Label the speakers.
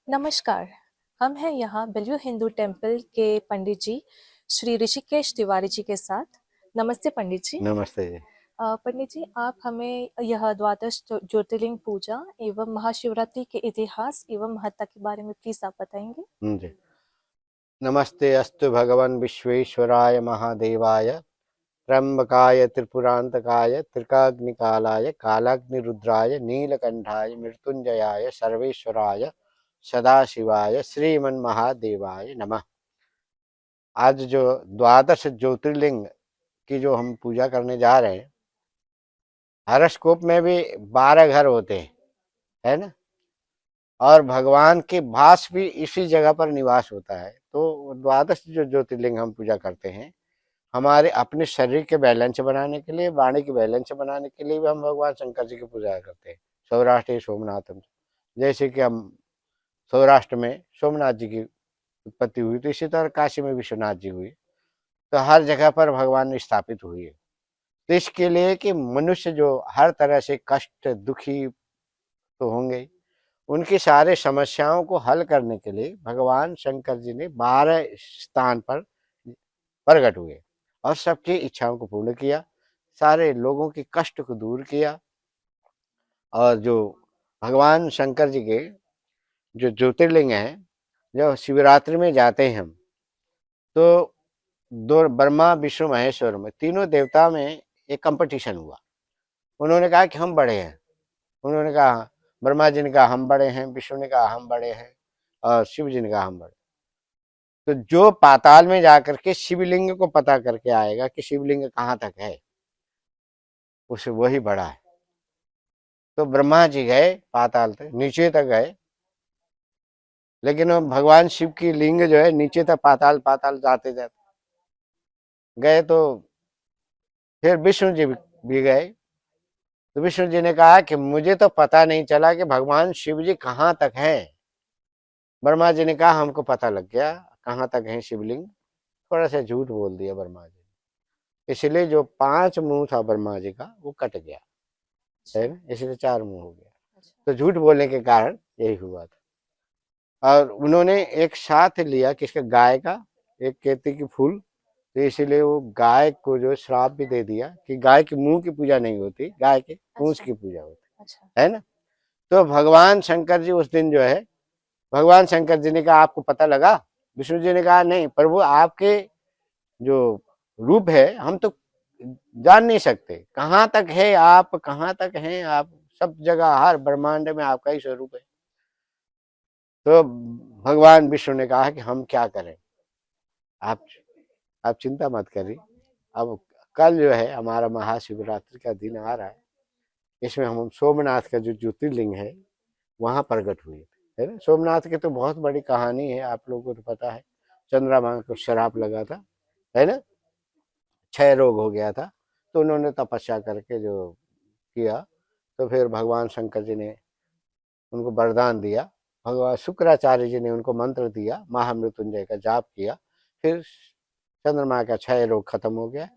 Speaker 1: नमस्कार। हम हैं यहाँ बेलव्यू हिंदू टेम्पल के पंडित जी श्री ऋषिकेश तिवारी जी के साथ। नमस्ते पंडित जी।
Speaker 2: नमस्ते जी।
Speaker 1: पंडित जी, आप हमें यह द्वादश ज्योतिर्लिंग पूजा एवं महाशिवरात्रि के इतिहास एवं महत्ता के बारे में प्लीज आप बताएंगे।
Speaker 2: जी। नमस्ते अस्तु भगवान विश्वेश्वराय महादेवाय त्र्यंबकाय त्रिपुरांतकाय त्रिकाग्निकालाय कालाग्निरुद्राय नीलकंठाय मृत्युंजयाय सर्वेश्वराय सदाशिवाय श्रीमन महादेवाय नमः। आज जो द्वादश ज्योतिर्लिंग की जो हम पूजा करने जा रहे हैं, हॉरोस्कोप में भी 12 घर होते हैं, है ना। और भगवान के वास भी इसी जगह पर निवास होता है। तो द्वादश जो ज्योतिर्लिंग हम पूजा करते हैं, हमारे अपने शरीर के बैलेंस बनाने के लिए, वाणी के बैलेंस बनाने के लिए भी हम भगवान शंकर जी की पूजा करते हैं। सौराष्ट्र सोमनाथम, जैसे कि हम सौराष्ट्र में सोमनाथ जी की उत्पत्ति हुई, तो इसी तरह काशी में विश्वनाथ जी हुई। तो हर जगह पर भगवान स्थापित हुई है। तो इसके लिए कि मनुष्य जो हर तरह से कष्ट दुखी तो होंगे, उनकी सारे समस्याओं को हल करने के लिए भगवान शंकर जी ने 12 स्थान पर प्रकट हुए और सबकी इच्छाओं को पूर्ण किया, सारे लोगों के कष्ट को दूर किया। और जो भगवान शंकर जी के जो ज्योतिर्लिंग हैं, जो शिवरात्रि में जाते हैं हम, तो दो ब्रह्मा विष्णु महेश्वर में तीनों देवता में एक कंपटीशन हुआ। उन्होंने कहा कि हम बड़े हैं। उन्होंने कहा, ब्रह्मा जी ने कहा हम बड़े हैं, विष्णु ने कहा हम बड़े हैं, और शिव जी ने कहा हम बड़े। तो जो पाताल में जाकर के शिवलिंग को पता करके आएगा कि शिवलिंग कहाँ तक है, उसे वही बड़ा है। तो ब्रह्मा जी गए पाताल तक, नीचे तक गए, लेकिन वो भगवान शिव की लिंग जो है नीचे तक पाताल पाताल जाते जाते गए। तो फिर विष्णु जी भी गए। तो विष्णु जी ने कहा कि मुझे तो पता नहीं चला कि भगवान शिव जी कहाँ तक है। ब्रह्मा जी ने कहा हमको पता लग गया कहाँ तक है शिवलिंग। थोड़ा सा झूठ बोल दिया ब्रह्मा जी, इसलिए जो 5 मुंह था ब्रह्मा जी का वो कट गया, है ना, इसलिए 4 मुंह हो गया। तो झूठ बोलने के कारण यही हुआ था। और उन्होंने एक साथ लिया किसका, गाय का, एक केती की फूल। तो इसीलिए वो गाय को जो श्राप भी दे दिया कि गाय के मुंह की पूजा नहीं होती, गाय के पूंछ की पूजा होती, है ना। तो भगवान शंकर जी उस दिन जो है, भगवान शंकर जी ने कहा आपको पता लगा। विष्णु जी ने कहा नहीं, प्रभु आपके जो रूप है हम तो जान नहीं सकते, कहाँ तक है आप, कहाँ तक हैं आप, सब जगह हर ब्रह्मांड में आपका ही स्वरूप है। तो भगवान विष्णु ने कहा कि हम क्या करें, आप आप चिंता मत करिए। अब कल जो है हमारा महाशिवरात्रि का दिन आ रहा है, इसमें हम सोमनाथ का जो ज्योतिर्लिंग है वहां प्रकट हुए, है ना। सोमनाथ की तो बहुत बड़ी कहानी है, आप लोगों को तो पता है। चंद्रमा को शराप लगा था, है ना, क्षय रोग हो गया था। तो उन्होंने तपस्या करके जो किया, तो फिर भगवान शंकर जी ने उनको वरदान दिया। भगवान शुक्राचार्य जी ने उनको मंत्र दिया, महामृत्युंजय का जाप किया, फिर चंद्रमा का क्षय रोग खत्म हो गया।